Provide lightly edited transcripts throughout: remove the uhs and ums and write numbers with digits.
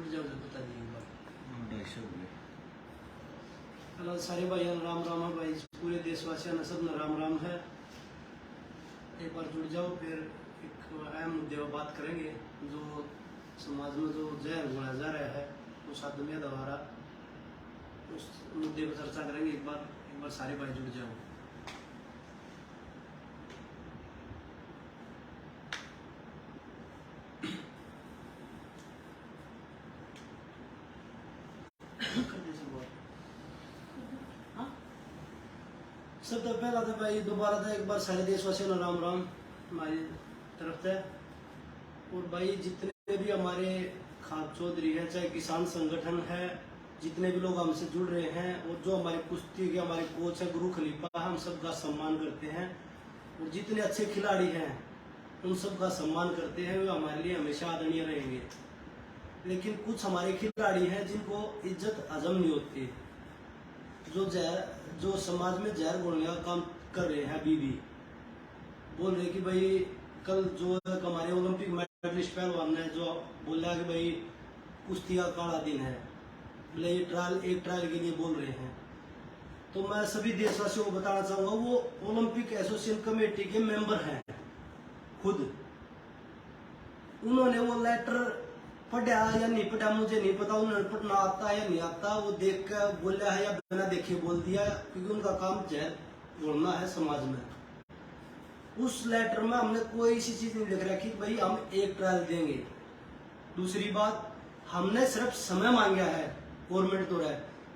जुड़ जाओ तो बता दिए एक बार। 250 हो गए। हेलो सारे भाइयों राम राम है भाई, पूरे देशवासियों ने सब न राम राम है। एक बार जुड़ जाओ, फिर एक अहम मुद्दे पर बात करेंगे। जो समाज में जो जहर घोला जा रहा है उस आदमी द्वारा, उस मुद्दे पर चर्चा करेंगे। एक बार सारे भाई जुड़ जाओ। सबसे पहला तो भाई दोबारा था एक बार सारे देशवासियों ने राम राम हमारी तरफ से। और भाई जितने भी हमारे खाप चौधरी हैं, चाहे किसान संगठन है, जितने भी लोग हमसे जुड़ रहे हैं और जो हमारे कुश्ती के हमारे कोच है गुरु खलीफा, हम सबका सम्मान करते हैं। और जितने अच्छे खिलाड़ी हैं उन सबका सम्मान करते हैं, वे हमारे लिए हमेशा आदरणीय रहेंगे। लेकिन कुछ हमारे खिलाड़ी हैं जिनको इज्जत हजम नहीं होती, जो समाज में जहर घोलने का काम कर रहे हैं। अभी भी बोल रहे कि भाई कल जो हमारे ओलंपिक मेडलिस्ट पहलवान ने जो बोला कि भाई कुश्ती का काला दिन है, बोले ये एक ट्रायल के लिए बोल रहे हैं। तो मैं सभी देशवासियों को बताना चाहूंगा, वो ओलंपिक एसोसिएशन कमेटी के मेंबर हैं खुद। उन्होंने वो लेटर पढ़ा या नहीं पढ़ा मुझे नहीं पता, उन्होंने पढ़ना आता है या नहीं आता, वो देख कर बोला है या बिना देखे बोल दिया, क्योंकि उनका काम जहर घोलना है समाज में। उस लेटर में हमने कोई ऐसी चीज नहीं लिख रखी कि भाई हम एक ट्रायल देंगे। दूसरी बात, हमने सिर्फ समय मांगा है गवर्नमेंट द्वारा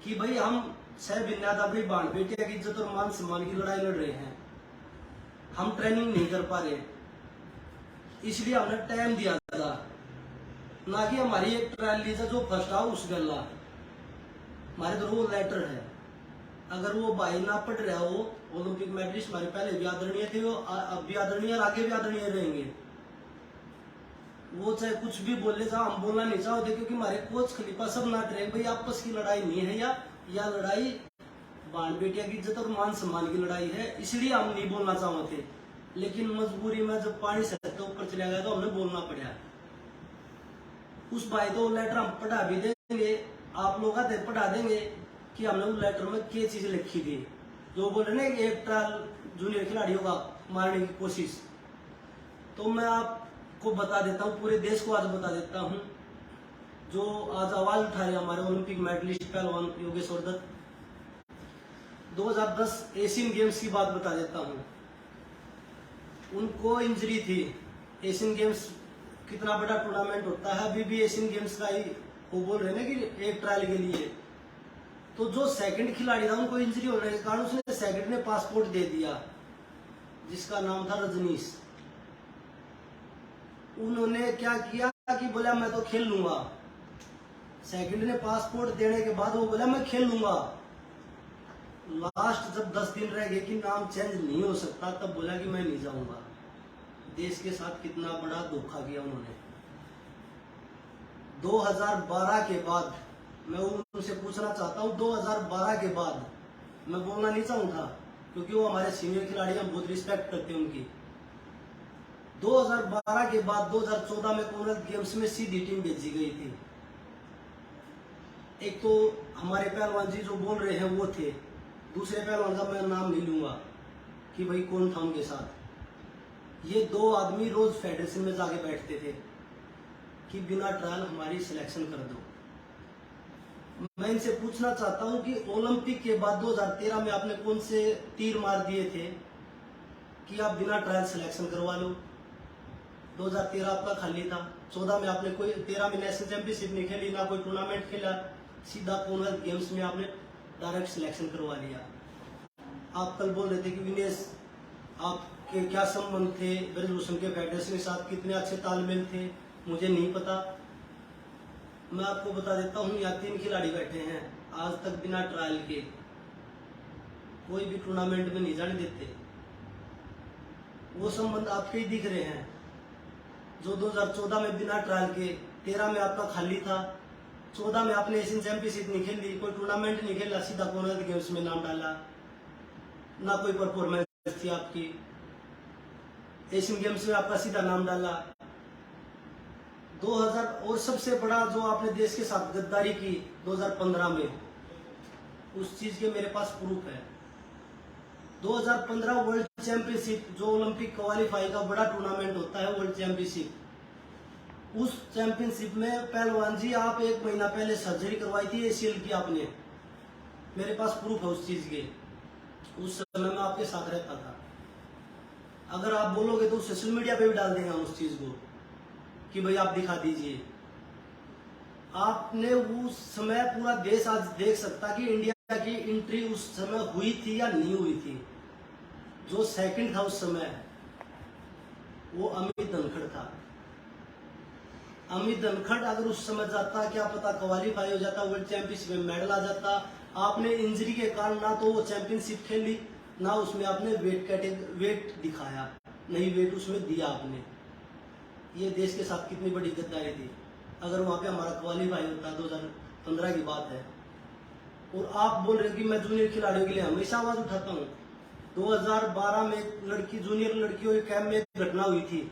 कि भाई हम सह बिन्याद अपनी बाण बेटिया की इज्जत और मान सम्मान की लड़ाई लड़ रहे हैं, हम ट्रेनिंग नहीं कर पा रहे, इसलिए हमने टाइम दिया था। ना कि हमारी एक ट्रायल ली जो फर्स्ट आओ उस गल्ला हमारे तो वो लेटर है। अगर वो भाई ना पढ़ रहा हो, ओलंपिक मेडलिस्ट हमारे पहले भी आदरणीय थे, वो अब भी आदरणीय और आगे भी आदरणीय रहेंगे। वो चाहे कुछ भी बोले, चाहे हम बोलना नहीं चाहते, क्योंकि हमारे कोच खलीफा सब नाट रहे भाई आपस की लड़ाई नहीं है, या लड़ाई बाण बेटिया की इज्जत और मान सम्मान की लड़ाई है, इसलिए हम नहीं बोलना चाहते। लेकिन मजबूरी में जब पानी से ऊपर चला गया तो हमने बोलना पड़ा। उस भाई तो लेटर हम पढ़ा भी देंगे, आप लोग आते पढ़ा देंगे कि हमने उस लेटर में क्या चीज लिखी थी। जो बोल रहे कि एक ट्रायल जूनियर खिलाड़ियों का मारने की कोशिश, तो मैं आपको बता देता हूँ, पूरे देश को आज बता देता हूँ। जो आज आवाज उठा रहे हमारे ओलंपिक मेडलिस्ट पहलवान योगेश्वर दत्त, 2010 एशियन गेम्स की बात बता देता हूँ। उनको इंजरी थी। एशियन गेम्स कितना बड़ा टूर्नामेंट होता है, अभी भी एशियन गेम्स का ही वो बोल रहे हैं कि एक ट्रायल के लिए। तो जो सेकंड खिलाड़ी था उनको इंजरी होने के कारण उसने सेकंड ने पासपोर्ट दे दिया, जिसका नाम था रजनीश। उन्होंने क्या किया कि बोला मैं तो खेल लूंगा। सेकंड ने पासपोर्ट देने के बाद वो बोला मैं खेल लूंगा। लास्ट जब 10 दिन रह गए कि नाम चेंज नहीं हो सकता, तब बोला कि मैं नहीं जाऊंगा। देश के साथ कितना बड़ा धोखा किया उन्होंने। 2012 के बाद मैं उनसे पूछना चाहता हूँ, 2012 के बाद मैं बोलना नहीं चाहूंगा क्योंकि वो हमारे सीनियर खिलाड़ी, हम बहुत रिस्पेक्ट करते हैं उनकी। 2012 के बाद 2014 में कॉमनवेल्थ गेम्स में सीधी टीम भेजी गई थी। एक तो हमारे पहलवान जी जो बोल रहे हैं वो थे, दूसरे पहलवान का मैं नाम नहीं लूंगा कि भाई कौन था उनके साथ। ये दो आदमी रोज फेडरेशन में जाके बैठते थे कि बिना ट्रायल हमारी सिलेक्शन कर दो। मैं इनसे पूछना चाहता हूं कि ओलंपिक के बाद 2013 में आपने कौन से तीर मार दिए थे कि आप बिना ट्रायल सिलेक्शन करवा लो। 2013 आपका खाली था। 14 में आपने कोई 13 में नेशनल चैंपियनशिप नहीं खेली, ना कोई टूर्नामेंट खेला, सीधा कॉमनवेल्थ गेम्स में आपने डायरेक्ट सिलेक्शन करवा लिया। आप कल बोल रहे थे कि विनेश आपके क्या संबंध थे ब्रजभूषण के फेडरेशन के साथ, कितने अच्छे तालमेल थे, मुझे नहीं पता। मैं आपको बता देता हूँ, यहाँ 3 खिलाड़ी बैठे हैं, आज तक बिना ट्रायल के कोई भी टूर्नामेंट में नहीं जाने देते। वो संबंध आपके ही दिख रहे हैं। जो 2014 में बिना ट्रायल के, 13 में आपका खाली था, 14 में आपने एशियन चैंपियनशिप नहीं खेली, कोई टूर्नामेंट नहीं खेला, सीधा कॉमनवेल्थ गेम्स में नाम डाला, ना कोई परफॉर्मेंस थी आपकी। एशियन गेम्स में आपका सीधा नाम डाला। 2000 और सबसे बड़ा जो आपने देश के साथ गद्दारी की 2015 में, उस चीज के मेरे पास प्रूफ है। 2015 वर्ल्ड चैंपियनशिप, जो ओलंपिक क्वालिफाई का बड़ा टूर्नामेंट होता है वर्ल्ड चैंपियनशिप, उस चैंपियनशिप में पहलवान जी आप 1 महीना पहले सर्जरी करवाई थी एसीएल की आपने, मेरे पास प्रूफ है उस चीज के। उस समय में आपके साथ रहता था। अगर आप बोलोगे तो सोशल मीडिया पे भी डाल देंगे हम उस चीज को कि भाई आप दिखा दीजिए। आपने उस समय पूरा देश आज देख सकता कि इंडिया की एंट्री उस समय हुई थी या नहीं हुई थी। जो सेकंड था उस समय वो अमित धनखड़ था। अमित धनखड़ अगर उस समय जाता, क्या पता क्वालिफाई हो जाता, वर्ल्ड चैंपियनशिप में मेडल आ जाता। आपने इंजरी के कारण ना तो वो चैंपियनशिप खेली, ना उसमें आपने वेट दिखाया, नहीं वेट उसमें दिया आपने। ये देश के साथ कितनी बड़ी गद्दारी थी। अगर वहां पे हमारा क्वालिफाई होता, 2015 की बात है। और आप बोल रहे कि मैं जूनियर खिलाड़ियों के लिए हमेशा आवाज उठाता हूँ। 2012 में एक लड़की, जूनियर लड़कियों के कैंप में एक घटना हुई थी,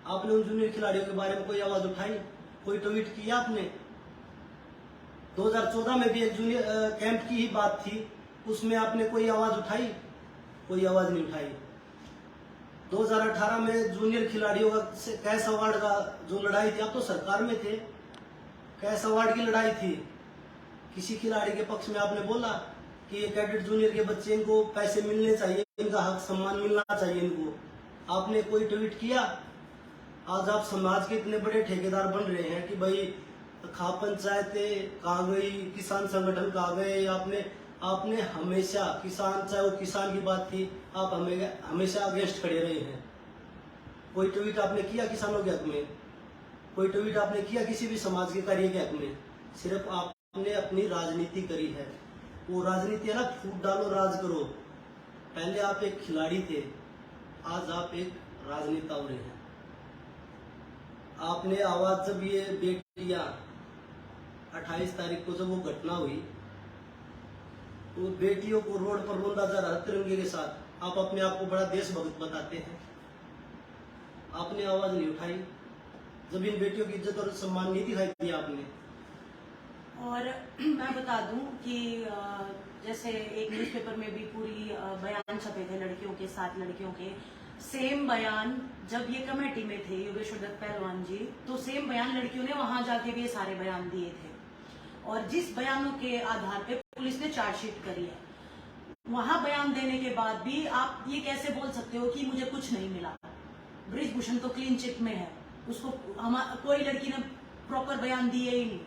आपने उन जूनियर खिलाड़ियों के बारे में कोई आवाज उठाई, कोई ट्वीट किया आपने? 2014 में भी एक जूनियर कैंप की ही बात थी, उसमें आपने कोई आवाज उठाई? कोई आवाज नहीं उठाई। 2018 में जूनियर खिलाड़ियों का कैश अवार्ड का जो लड़ाई थी, आप तो सरकार में थे, कैश अवार्ड की लड़ाई थी, किसी खिलाड़ी के पक्ष में आपने बोला कि ये कैडेट जूनियर के बच्चे, इनको पैसे मिलने चाहिए, इनका हक सम्मान मिलना चाहिए इनको? आपने कोई ट्वीट किया? आज आप समाज के इतने बड़े ठेकेदार बन रहे हैं कि भाई खा पंचायतें कहाँ गई, किसान संगठन कहाँ गए। आपने हमेशा किसान, चाहे वो किसान की बात थी, आप हमेशा अगेंस्ट खड़े रहे हैं। कोई ट्वीट आपने किया किसानों के हक में? कोई ट्वीट आपने किया किसी भी समाज के कार्य के हक में? सिर्फ आपने अपनी राजनीति करी है। वो राजनीति है ना, फूट डालो राज करो। पहले आप एक खिलाड़ी थे, आज आप एक राजनेता हो रहे हैं। आपने आवाज, जब ये बेटियां 28 तारीख को जब वो घटना हुई, तो बेटियों को रोड पर रोंदा जा रहा तिरंगे के साथ, आप अपने आप को बड़ा देशभक्त बताते हैं, आपने आवाज नहीं उठाई। जब इन बेटियों की इज्जत और सम्मान नहीं दिखाई दिया आपने। और मैं बता दूं कि जैसे एक न्यूज़पेपर में भी पूरी बयान छपे थे लड़कियों के, 7 लड़कियों के, सेम बयान जब ये कमेटी में थे योगेश्वर दत्त पहलवान जी, तो सेम बयान लड़कियों ने वहां जाके भी ये सारे बयान दिए थे। और जिस बयानों के आधार पे पुलिस ने चार्जशीट करी है, वहां बयान देने के बाद भी आप ये कैसे बोल सकते हो कि मुझे कुछ नहीं मिला? ब्रिजभूषण तो क्लीन चिट में है, उसको कोई लड़की ने प्रॉपर बयान दिए ही नहीं,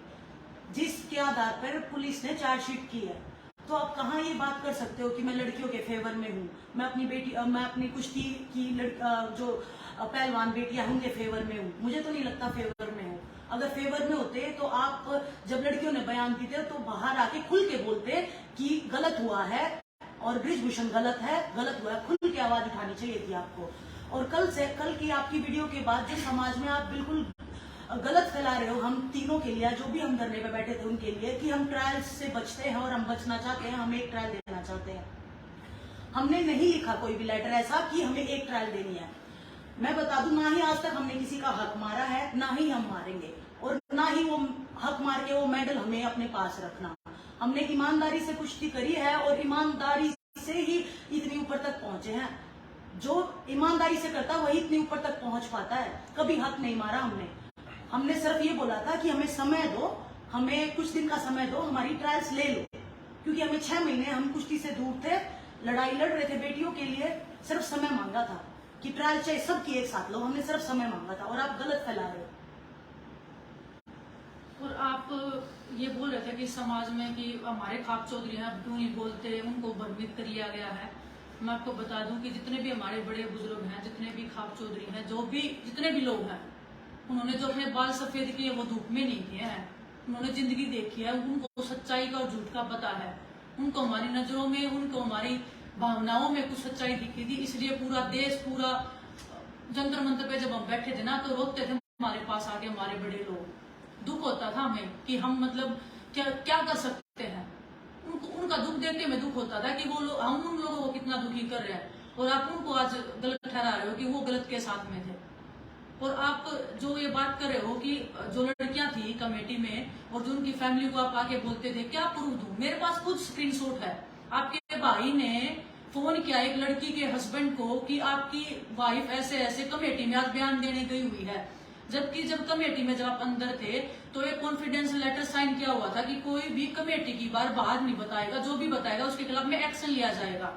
जिसके आधार पर पुलिस ने चार्जशीट की है। तो आप कहाँ ये बात कर सकते हो कि मैं लड़कियों के फेवर में हूँ, मैं अपनी कुश्ती की जो पहलवान बेटियां उनके फेवर में हूँ? मुझे तो नहीं लगता फेवर में हूँ। अगर फेवर में होते तो आप, जब लड़कियों ने बयान दिए तो बाहर आके खुल के बोलते कि गलत हुआ है और ब्रिजभूषण गलत है, गलत हुआ है, खुल के आवाज उठानी चाहिए थी आपको। और कल की आपकी वीडियो के बाद जो समाज में आप बिल्कुल गलत फैला रहे हो हम तीनों के लिए, जो भी हम धरने पे बैठे थे उनके लिए, कि हम ट्रायल्स से बचते हैं और हम बचना चाहते हैं, हम एक ट्रायल देना चाहते हैं। हमने नहीं लिखा कोई भी लेटर ऐसा कि हमें एक ट्रायल देनी है। मैं बता दूं, ना ही आज तक हमने किसी का हक मारा है, ना ही हम मारेंगे, और ना ही वो हक मार के वो मेडल हमें अपने पास रखना। हमने ईमानदारी से कुश्ती करी है और ईमानदारी से ही इतनी ऊपर तक पहुंचे हैं। जो ईमानदारी से करता वही इतनी ऊपर तक पहुंच पाता है। कभी हक नहीं मारा हमने सिर्फ ये बोला था कि हमें समय दो, हमें कुछ दिन का समय दो, हमारी ट्रायल्स ले लो, क्योंकि हमें 6 महीने हम कुश्ती से दूर थे, लड़ाई लड़ रहे थे बेटियों के लिए, सिर्फ समय मांगा था कि ट्रायल चाहे सबकी एक साथ लो, हमने सिर्फ समय मांगा था। और आप गलत फैला रहे हो। और आप ये बोल रहे थे कि समाज में कि हमारे खाप चौधरी हैं, क्यों नहीं बोलते, उनको भ्रमित कर लिया गया है। मैं आपको बता दूं कि जितने भी हमारे बड़े बुजुर्ग हैं, जितने भी खाप चौधरी हैं, जितने भी लोग हैं, उन्होंने जो अपने बाल सफेद किए वो धूप में नहीं किए हैं। उन्होंने जिंदगी देखी है, उनको सच्चाई का और झूठ का पता है। उनको हमारी नजरों में, उनको हमारी भावनाओं में कुछ सच्चाई दिखी थी, इसलिए पूरा देश, पूरा जंतर मंतर पे जब हम बैठे थे ना, तो रोकते थे हमारे पास आके हमारे बड़े लोग। दुख होता था हमें कि हम मतलब क्या कर सकते हैं। उनका दुख देख के मैं दुख होता था कि वो लोग, हम उन लोगों को कितना दुखी कर रहे हैं, और आप उनको आज गलत ठहरा रहे हो कि वो गलत के साथ में थे। और आप जो ये बात कर रहे हो कि जो लड़कियां थी कमेटी में और जो उनकी फैमिली को आप आके बोलते थे, क्या प्रूफ दूं? मेरे पास खुद स्क्रीनशॉट है। आपके भाई ने फोन किया एक लड़की के हस्बैंड को कि आपकी वाइफ ऐसे ऐसे कमेटी में आज बयान देने गई हुई है, जबकि जब कमेटी में जब आप अंदर थे तो एक कॉन्फिडेंस लेटर साइन किया हुआ था कि कोई भी कमेटी की बात बाहर नहीं बताएगा, जो भी बताएगा उसके खिलाफ में एक्शन लिया जाएगा।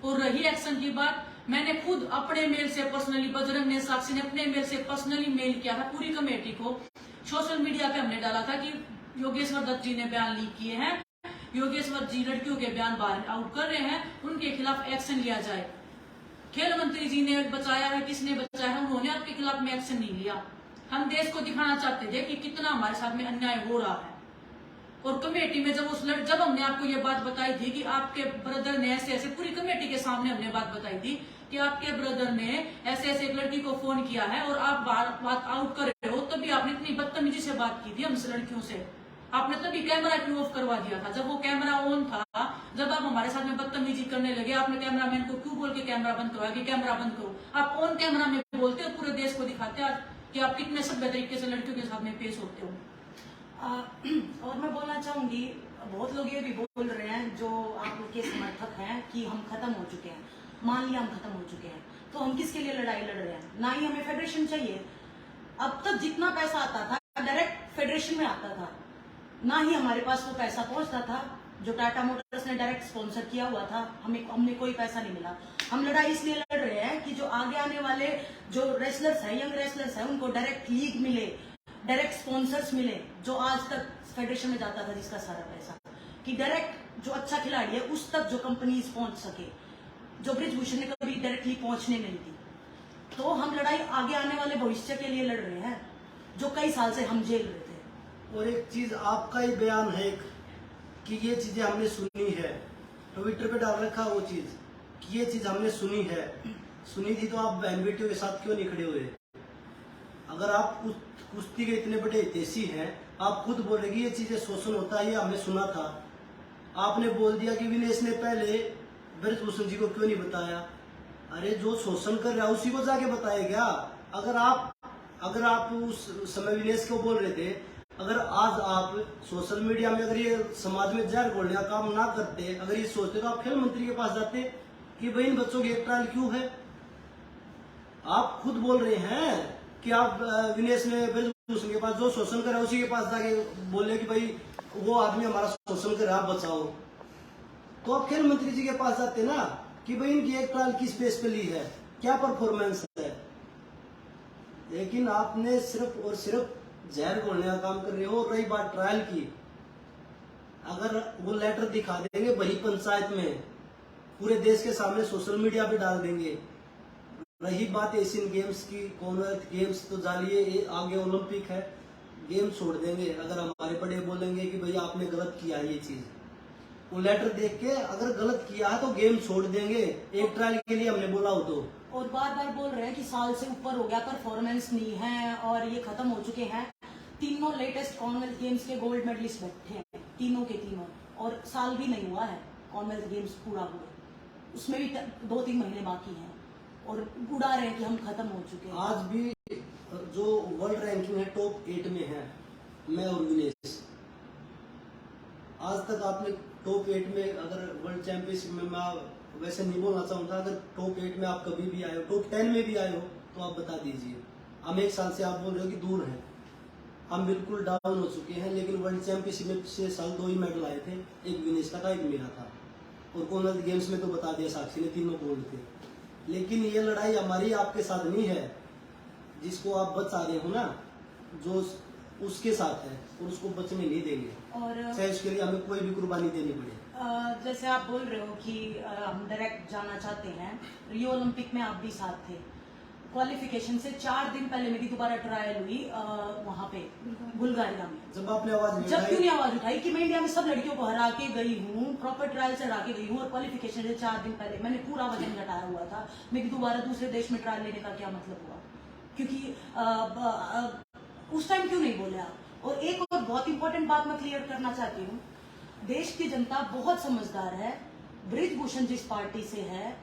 और रही एक्शन की बात, मैंने खुद अपने मेल से पर्सनली, बजरंग ने, साक्षी ने अपने मेल से पर्सनली मेल किया था पूरी कमेटी को। सोशल मीडिया पे हमने डाला था कि योगेश्वर दत्त जी ने बयान लीक किए हैं, योगेश्वर जी लड़कियों के बयान बाहर आउट कर रहे हैं, उनके खिलाफ एक्शन लिया जाए। खेल मंत्री जी ने बचाया है, किसने बचाया है? उन्होंने आपके खिलाफ में एक्शन नहीं लिया। हम देश को दिखाना चाहते थे कि कितना हमारे साथ में अन्याय हो रहा है। और कमेटी में जब हमने आपको ये बात बताई थी कि आपके ब्रदर ने ऐसे ऐसे, पूरी कमेटी के सामने हमने बात बताई थी कि आपके ब्रदर ने ऐसे ऐसे एक लड़की को फोन किया है और आप बात आउट कर रहे हो, तभी आपने इतनी बदतमीजी से बात की थी हमसे लड़कियों से। आपने तभी कैमरा क्यों ऑफ करवा दिया था? जब वो कैमरा ऑन था, जब आप हमारे साथ में बदतमीजी करने लगे, आपने कैमरामैन को क्यों बोल के कैमरा बंद करवाया कि कैमरा बंद करो? आप ऑन कैमरा में बोलते हो, पूरे देश को दिखाते आज कि आप कितने सभ्य तरीके से लड़कियों के साथ में पेश होते हो। और मैं बोलना चाहूंगी, बहुत लोग ये भी बोल रहे हैं जो आपके समर्थक हैं कि हम खत्म हो चुके हैं। मान लिया हम खत्म हो चुके हैं, तो हम किसके लिए लड़ाई लड़ रहे हैं? ना ही हमें फेडरेशन चाहिए। अब तक जितना पैसा आता था डायरेक्ट फेडरेशन में आता था, ना ही हमारे पास वो पैसा पहुंचता था जो टाटा मोटर्स ने डायरेक्ट स्पॉन्सर किया हुआ था। हमने कोई पैसा नहीं मिला। हम लड़ाई इसलिए लड़ रहे हैं कि जो आगे आने वाले जो रेसलर्स हैं, यंग रेसलर्स हैं, उनको डायरेक्ट लीग मिले, डायरेक्ट स्पॉन्सर्स मिले। जो आज तक फेडरेशन में जाता था जिसका सारा पैसा, कि डायरेक्ट जो अच्छा खिलाड़ी है उस तक जो कंपनीज पहुंच सके, जो ब्रिजभूषण ने कभी डायरेक्टली पहुंचने नहीं दी। तो हम लड़ाई आगे आने वाले भविष्य के लिए लड़ रहे हैं, जो कई साल से हम झेल रहे थे। और एक चीज आपका ही बयान है कि ये चीजें हमने सुनी है, ट्विटर पे डाल रखा वो चीज कि ये चीज हमने सुनी है। सुनी थी तो आप बहन बेटियों के साथ क्यों नहीं खड़े हुए? अगर आप कुश्ती के इतने बड़े हितैषी हैं, आप खुद बोलेगी ये चीजें शोषण होता है, ये हमने सुना था। आपने बोल दिया कि विनेश ने पहले ब्रजभूषण जी को क्यों नहीं बताया? अरे जो शोषण कर रहा है उसी को जाके बताएगा। अगर आप उस समय विनेश को बोल रहे थे, अगर आज आप सोशल मीडिया में अगर ये समाज में जहर घोलने का काम ना करते, अगर ये सोचते तो आप खेल मंत्री के पास जाते कि भाई इन बच्चों की एक ट्रायल क्यों है? आप खुद बोल रहे हैं कि आप विनेश ने ब्रजभूषण के पास जो शोषण कर रहा है उसी के पास जाके बोले कि भाई वो आदमी हमारा शोषण कर रहा है, आप बचाओ। तो आप खेल मंत्री जी के पास जाते ना कि भाई इनकी एक ट्रायल किस बेस पे ली है, क्या परफॉर्मेंस है। लेकिन आपने सिर्फ और सिर्फ जहर घोलने का काम कर रहे हो। रही बात ट्रायल की, अगर वो लेटर दिखा देंगे बड़ी पंचायत में, पूरे देश के सामने सोशल मीडिया पे डाल देंगे। रही बात एशियन गेम्स की, कॉमनवेल्थ गेम्स तो जानिए, आगे ओलंपिक है, गेम छोड़ देंगे। अगर हमारे बड़े बोलेंगे कि भैया आपने गलत किया है, ये चीज वो लेटर देख के अगर गलत किया है तो गेम छोड़ देंगे। एक ट्रायल के लिए हमने बोला हो तो। और बार बार बोल रहे हैं कि साल से ऊपर हो गया, परफॉर्मेंस नहीं है और ये खत्म हो चुके हैं। तीनों लेटेस्ट कॉमनवेल्थ गेम्स के गोल्ड मेडलिस्ट बैठे हैं, तीनों के तीनों, और साल भी नहीं हुआ है कॉमनवेल्थ गेम्स पूरा हुए, उसमें भी 2-3 महीने बाकी हैं और उड़ा रहे हैं कि हम खत्म हो चुके हैं। आज भी जो वर्ल्ड रैंकिंग है टॉप 8 में है मैं और विनेश। आज तक आपने टॉप 8 में, अगर वर्ल्ड चैंपियनशिप में, मैं वैसे नहीं बोलना चाहूंगा, अगर टॉप 8 में आप कभी भी आए हो, टॉप 10 में भी आए हो तो आप बता दीजिए। हम 1 साल से आप बोल रहे हो कि दूर हैं, हम बिल्कुल डाउन हो चुके हैं। लेकिन वर्ल्ड चैंपियनशिप में पिछले साल 2 ही मेडल आए थे, एक विनेश का था, एक मेरा था। और कॉमनवेल्थ गेम्स में तो बता दिया साक्षी ने, 3 गोल्ड थे। लेकिन ये लड़ाई हमारी आपके साथ नहीं है, जिसको आप बचा रहे हो ना, जो उसके साथ है, और उसको बचने नहीं देंगे। और चाहे उसके लिए हमें कोई भी कुर्बानी देनी पड़े। जैसे आप बोल रहे हो कि हम डायरेक्ट जाना चाहते हैं, रियो ओलंपिक में आप भी साथ थे। क्वालिफिकेशन से 4 दिन पहले मेरी दोबारा ट्रायल हुई वहां पे बुल्गारिया में। जब आपने आवाज जब क्यों नहीं आवाज उठाई कि मैं इंडिया में सब लड़कियों को हरा के गई हूँ, प्रॉपर ट्रायल से हरा के गई हूँ, और क्वालिफिकेशन से 4 दिन पहले मैंने पूरा वजन घटाया हुआ था। मेरी दोबारा दूसरे देश में ट्रायल लेने का क्या मतलब हुआ? क्योंकि उस टाइम क्यों नहीं बोले आप? और एक और बहुत इंपॉर्टेंट बात मैं क्लियर करना चाहती हूँ, देश की जनता बहुत समझदार है। ब्रिजभूषण जिस पार्टी से है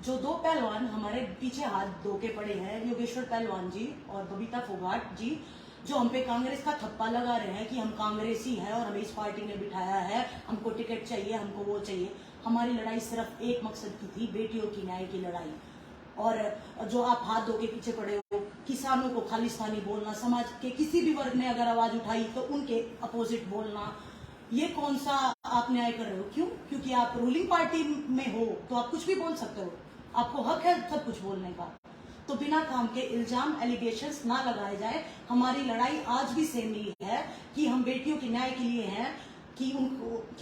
जो दो पहलवान हमारे पीछे हाथ धो के पड़े हैं, योगेश्वर पहलवान जी और बबीता फोगाट जी, जो हम पे कांग्रेस का थप्पा लगा रहे हैं कि हम कांग्रेसी हैं और हमें इस पार्टी ने बिठाया है, हमको टिकट चाहिए, हमको वो चाहिए। हमारी लड़ाई सिर्फ एक मकसद की थी, बेटियों की न्याय की लड़ाई। और जो आप हाथ धो के पीछे पड़े हो, किसानों को खालिस्तानी बोलना, समाज के किसी भी वर्ग ने अगर आवाज उठाई तो उनके अपोजिट बोलना, ये कौन सा आप न्याय कर रहे हो? क्यों? क्योंकि आप रूलिंग पार्टी में हो तो आप कुछ भी बोल सकते हो, आपको हक है सब कुछ बोलने का। तो बिना काम के इल्जाम, एलिगेशंस ना लगाए जाए। हमारी लड़ाई आज भी सेम ही है कि हम बेटियों के न्याय के लिए हैं, कि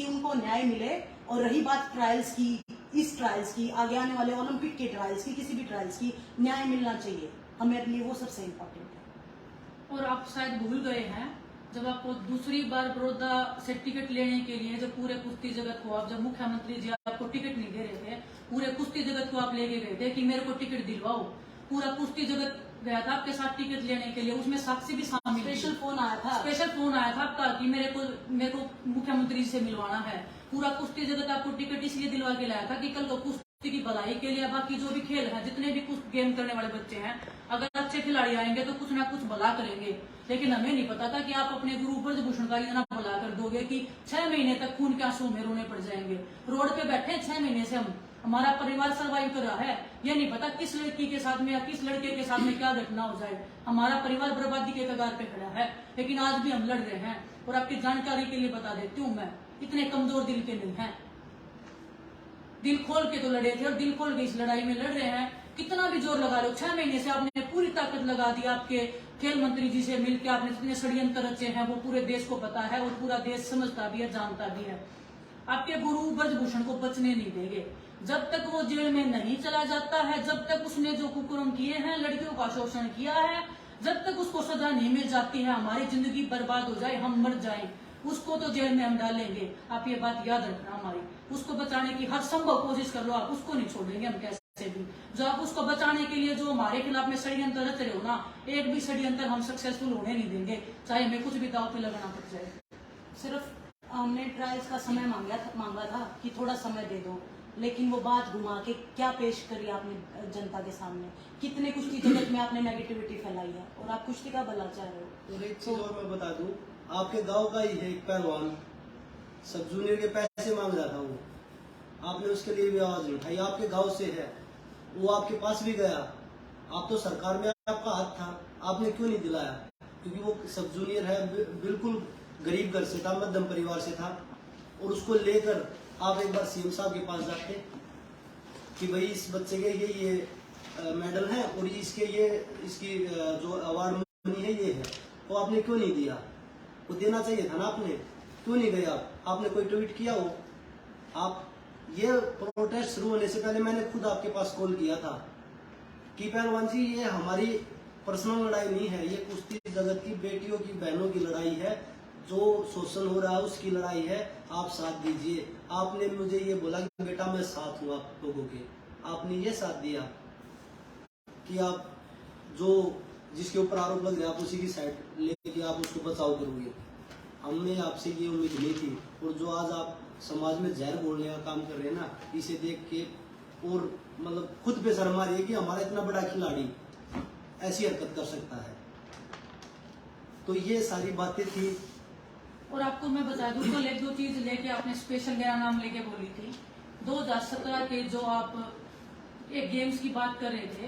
उनको न्याय मिले। और रही बात ट्रायल्स की, इस ट्रायल्स की, आगे आने वाले ओलंपिक के ट्रायल्स की, किसी भी ट्रायल्स की, न्याय मिलना चाहिए हमारे लिए, वो सबसे इम्पोर्टेंट है। और आप शायद भूल गए हैं, जब आपको दूसरी बार बड़ौदा से टिकट लेने के लिए जब पूरे कुश्ती जगत को जब मुख्यमंत्री जी आपको टिकट नहीं दे रहे थे, पूरे कुश्ती जगत को आप लेके गए थे कि मेरे को टिकट दिलवाओ। पूरा कुश्ती जगत गया था आपके साथ टिकट लेने के लिए, उसमें साक्षी भी शामिल थी। स्पेशल फोन आया था आपका कि मेरे को मुख्यमंत्री से मिलवाना है। पूरा कुश्ती जगत आपको टिकट इसलिए दिलवा के लाया था कि कल को कुश्ती की भलाई के लिए, बाकी जो भी खेल है, जितने भी कुछ गेम करने वाले बच्चे हैं, अगर अच्छे खिलाड़ी आएंगे तो कुछ ना कुछ भला करेंगे। लेकिन हमें नहीं पता था कि आप अपने गुरु ब्रजभूषण का इतना भला कर दोगे कि 6 महीने तक खून के आंसू में रोने पड़ जाएंगे। रोड पे बैठे 6 महीने से हम, हमारा परिवार सर्वाइव कर रहा है। ये नहीं पता किस लड़की के साथ में या किस लड़के के साथ में क्या घटना हो जाए। हमारा परिवार बर्बादी के कगार पे खड़ा है, लेकिन आज भी हम लड़ रहे हैं। और आपकी जानकारी के लिए बता देती हूँ, मैं इतने कमजोर दिल के नहीं हैं। दिल खोल के तो लड़े थे और दिल खोल के इस लड़ाई में लड़ रहे हैं। कितना भी जोर लगा लो, 6 महीने से आपने पूरी ताकत लगा दी। आपके खेल मंत्री जी से मिलकर आपने जितने षड्यंत्र रचे हैं वो पूरे देश को पता है और पूरा देश समझता भी है, जानता भी है। आपके गुरु ब्रजभूषण को बचने नहीं देंगे जब तक वो जेल में नहीं चला जाता है, जब तक उसने जो कुकर्म किए हैं, लड़कियों का शोषण किया है, जब तक उसको सजा नहीं मिल जाती है, हमारी जिंदगी बर्बाद हो जाए, हम मर जाएं, उसको तो जेल में हम डालेंगे। आप ये बात याद रखना हमारी। उसको बचाने की हर संभव कोशिश कर लो, आप उसको नहीं छोड़ेंगे हम कैसे भी। जो आप उसको बचाने के लिए जो हमारे खिलाफ में षड्यंत्र रच रहे हो ना, एक भी षड्यंत्र हम सक्सेसफुल होने नहीं देंगे, चाहे हमें कुछ भी दांव पे लगाना पड़ जाए। सिर्फ हमने ट्रायल्स का समय मांगा था कि थोड़ा समय दे दो, लेकिन वो बात घुमा के क्या पेश करी आपने जनता के सामने? कितने कुश्ती जगत में आपने नेगेटिविटी फैलाई है और आप कुश्ती का भला चाह रहे हो। और एक चीज और मैं बता दूं, आपके गांव का ही है एक पहलवान, सब जूनियर के पैसे मांग रहा था वो, आपने उसके लिए भी आवाज नहीं उठाई। आपके गांव से है वो, आपके पास भी गया, आप तो सरकार में आपका हाथ था, आपने क्यों नहीं दिलाया? क्योंकि वो सब जूनियर है, बिल्कुल गरीब घर से था, मध्यम परिवार से था, और उसको लेकर आप एक बार सीएम साहब के पास जाते कि भाई इस बच्चे के ये मेडल है और इसकी जो अवार्ड मनी है ये है, तो आपने क्यों नहीं दिया? वो देना चाहिए था ना, आपने क्यों नहीं गए? आपने कोई ट्वीट किया हो? आप ये प्रोटेस्ट शुरू होने से पहले मैंने खुद आपके पास कॉल किया था कि पहलवान जी ये हमारी पर्सनल लड़ाई नहीं है, ये कुश्ती जगत की बेटियों की बहनों की लड़ाई है, जो शोषण हो रहा है उसकी लड़ाई है, आप साथ दीजिए। आपने मुझे ये बोला कि बेटा मैं साथ हूँ आप लोगों के, आपने ये साथ दिया कि आप जो जिसके ऊपर आरोप लग रहा है आप उसी की साइड लेके आप उसको बचाव करोगे। हमने आपसे ये उम्मीद नहीं थी, और जो आज आप समाज में जहर बोलने का काम कर रहे हैं ना, इसे देख के और मतलब खुद पे शर्म आ रही है कि हमारा इतना बड़ा खिलाड़ी ऐसी हरकत कर सकता है। तो ये सारी बातें थी। और आपको मैं बता दूं, कल एक दो चीज लेके आपने स्पेशल मेरा नाम लेके बोली थी। 2017 के जो आप एक गेम्स की बात कर रहे थे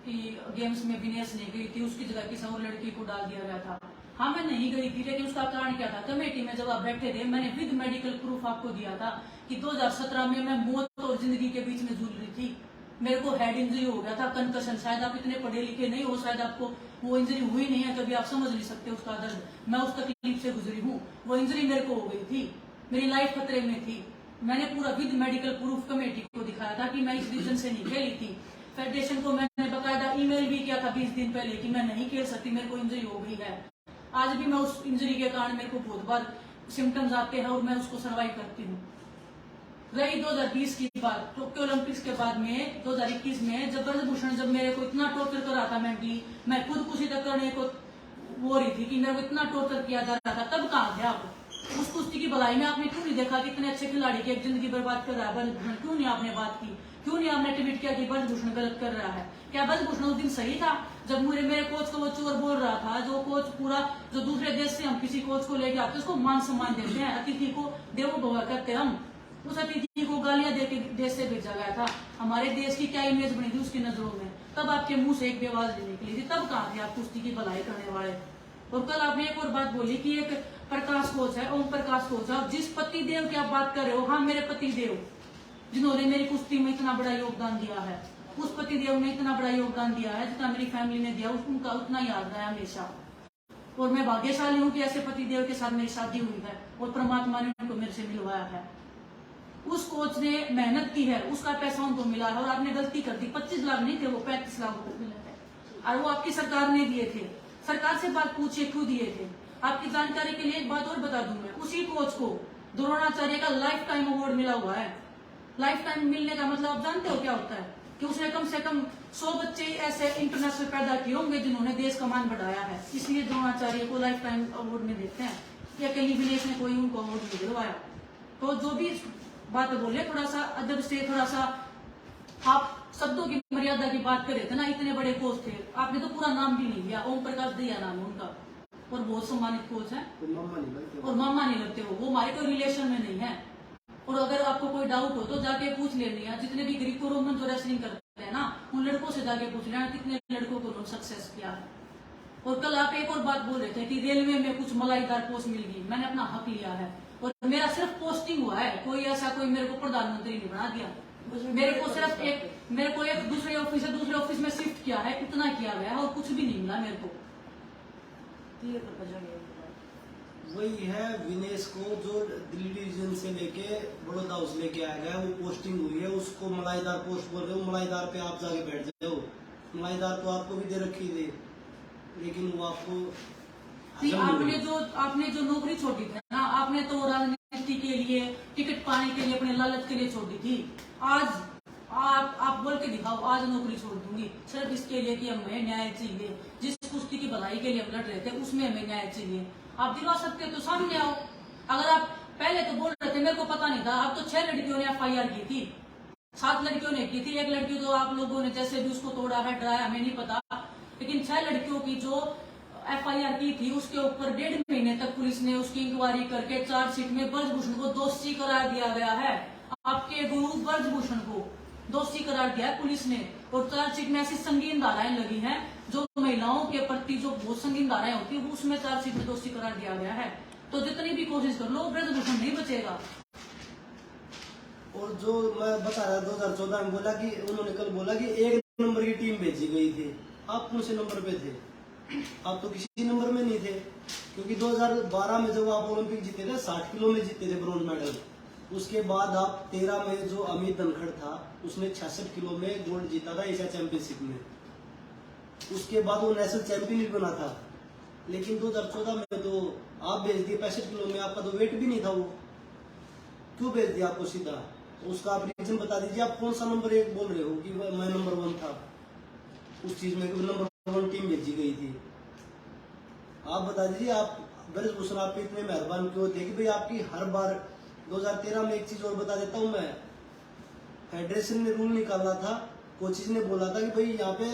कि गेम्स में विनेश नहीं गई थी, उसकी जगह किसी और लड़की को डाल दिया गया था। हाँ मैं नहीं गई थी, लेकिन उसका कारण क्या था? कमेटी में जब आप बैठे थे, मैंने विद मेडिकल प्रूफ आपको दिया था कि 2017 में मैं मौत और जिंदगी के बीच में जूझ रही थी। मेरे को हेड इंजरी हो गया था, कंकशन। शायद आप इतने पढ़े लिखे नहीं हो, शायद आपको वो इंजरी हुई नहीं है, कभी आप समझ नहीं सकते उसका दर्द। मैं उस तकलीफ से गुजरी हूँ, वो इंजरी मेरे को हो गई थी, मेरी लाइफ खतरे में थी। मैंने पूरा विद मेडिकल प्रूफ कमेटी को दिखाया था कि मैं इस रीजन से नहीं खेली थी। फेडरेशन को मैंने बकायदा ईमेल भी किया था 20 दिन पहले कि मैं नहीं खेल सकती, मेरे को इंजरी हो गई है। आज भी मैं उस इंजरी के कारण मेरे को बहुत बार सिम्टम्स आते हैं और मैं उसको सर्वाइव करती हूँ। रही 2020 की बात, टोक्यो ओलंपिक्स के बाद में 2021 में जब ब्रजभूषण जब मेरे को इतना टॉर्चर कर रहा था मेंटली, मैं खुद कुछ तक करने को वो रही थी कि मेरे को इतना टॉर्चर किया जा रहा था, तब कहाँ थे आप? उस कुश्ती की भलाई में आपने क्यों नहीं देखा कि इतने अच्छे खिलाड़ी की एक जिंदगी बर्बाद कर रहा है ब्रजभूषण? क्यों नहीं आपने बात की? क्यों नहीं आपने ट्वीट किया कि ब्रजभूषण गलत कर रहा है? क्या ब्रजभूषण उस दिन सही था जब मेरे कोच को वो चोर बोल रहा था? जो कोच पूरा, जो दूसरे देश से हम किसी कोच को लेके आते हैं उसको मान सम्मान देते हैं, अतिथि को देवो भव करते हैं हम, उस अतिथि को गालियां दे के देश से भेजा गया था। हमारे देश की क्या इमेज बनी थी उसकी नजरों में? तब आपके मुंह से एक बेवाज निकली थी, तब कहाँ थे आप कुश्ती की भलाई करने वाले? और कल आपने एक और बात बोली कि एक प्रकाश कोच है, ओम प्रकाश कोच है, जिस पति देव की आप बात कर रहे हो, हाँ मेरे पति देव जिन्होंने मेरी कुश्ती में इतना बड़ा योगदान दिया है, उस पति देव ने इतना बड़ा योगदान दिया है जितना मेरी फैमिली ने दिया, उनका उतना याद है हमेशा। और मैं भाग्यशाली हूँ कि ऐसे पति देव के साथ मेरी शादी हुई है और परमात्मा ने उनको मेरे से मिलवाया है। उस कोच ने मेहनत की है, उसका पैसा उनको मिला है, और आपने गलती कर दी। 25 लाख नहीं थे वो, 35 लाख रुपए मिले थे, और वो आपकी सरकार ने दिए थे। सरकार से बात पूछिए क्यों दिए थे। आपकी जानकारी के लिए एक बात और बता दूं मैं, उसी कोच को द्रोणाचार्य का लाइफ टाइम अवार्ड मिला हुआ है। लाइफ टाइम मिलने का मतलब आप जानते हो क्या होता है? कि उसने कम से कम 100 बच्चे ऐसे इंटरनेशनल पैदा किए होंगे जिन्होंने देश का मान बढ़ाया है, इसलिए द्रोणाचार्य को लाइफ टाइम अवार्ड में देते हैं। या अकेली विनेश ने कोई उनको अवार्ड नहीं दिलवाया। तो जो भी बात बोले थोड़ा सा अदब से, थोड़ा सा आप शब्दों की मर्यादा की बात कर रहे थे ना। इतने बड़े कोच थे, आपने तो पूरा नाम भी नहीं लिया। ओम प्रकाश दैया नाम है उनका, और बहुत सम्मानित कोच है, और मामा नहीं लगते वो हमारे कोई रिलेशन में नहीं है। और अगर आपको कोई डाउट हो तो जाके पूछ लेना, जितने भी ग्रीको रोमन जो रेसलिंग करते हैं ना, उन लड़कों से जाके पूछ लेना कितने लड़कों को उन्होंने सक्सेस किया है। और कल आप एक और बात बोल रहे थे कि रेलवे में कुछ मलाईदार पोस्ट मिल गई। मैंने अपना हक लिया है और मेरा सिर्फ पोस्टिंग हुआ है, कोई ऐसा कोई मेरे को प्रधानमंत्री नहीं बना दिया। मेरे को सिर्फ एक दूसरे ऑफिस से दूसरे ऑफिस में शिफ्ट किया है, इतना किया गया है और कुछ भी नहीं मिला मेरे को। वही है विनेश को जो दिल्ली डिवीजन से लेके बड़ौदा हाउस लेके आया गया, वो पोस्टिंग हुई है, उसको मलाईदार पोस्ट बोल रहे हो। मलाईदार पे आप जाके बैठ जाओ। मलाईदार तो आपको भी दे रखी थी, लेकिन वो आपको आपने जो नौकरी छोड़ी थी ना, आपने तो राजनीति के लिए, टिकट पाने के लिए, अपने लालच के लिए छोड़ी थी। आज आप बोल के दिखाओ, आज नौकरी छोड़ दूंगी सिर्फ इसके लिए कि हमें न्याय चाहिए। जिस कुश्ती की भलाई के लिए हम लड़ रहे थे उसमें हमें न्याय चाहिए। आप दिलवा सकते हो तो सामने आओ। अगर आप पहले तो बोल रहे थे मेरे को पता नहीं था, अब तो 6 लड़कियों ने FIR की थी, 7 लड़कियों ने की थी। एक लड़की तो आप लोगों ने जैसे भी उसको तोड़ा है, डराया, हमें नहीं पता, लेकिन 6 लड़कियों की जो FIR की थी उसके ऊपर 1.5 महीने तक पुलिस ने उसकी इंक्वायरी करके चार्जशीट में ब्रजभूषण को दोषी करार दिया गया है। आपके गुरु ब्रजभूषण को दोषी करार दिया है पुलिस ने, और चार्जशीट में ऐसी संगीन धाराएं लगी हैं जो महिलाओं के प्रति जो बहुत संगीन धाराएं होती है उसमें चार्जशीट में दोषी करार दिया गया है। तो जितनी भी कोशिश कर लो ब्रजभूषण नहीं बचेगा। और जो मैं बता रहा 2014 में बोला कि उन्होंने कल बोला कि 1 नंबर की टीम भेजी गई थी। आप कौन से नंबर पे थे? आप तो किसी नंबर में नहीं थे, क्योंकि 2012 में जब आप ओलंपिक जीते थे 60 किलो में जीते थे ब्रॉन्ज मेडल। उसके बाद आप 13 में जो अमित धनखड़ था उसने 66 किलो में गोल्ड जीता था एशिया चैंपियनशिप में। उसके बाद वो नेशनल चैंपियन भी बना था। लेकिन 2014 में तो आप भेज दिए 65 किलो में, आपका तो वेट भी नहीं था। वो क्यों भेज दिया आपको सीधा? उसका आप रीजन बता दीजिए। आप कौन सा नंबर 1 बोल रहे हो कि मैं नंबर 1 था उस चीज में? नंबर 1 टीम भेजी गई थी। आप बता दीजिए। आप ब्रजभूषण आप पे इतने मेहरबान क्यों थे कि भाई आपकी हर बार 2013 में एक चीज और बता देता हूँ मैं, फेडरेशन ने रूल निकाला था, कोचिज ने बोला था कि भाई यहाँ पे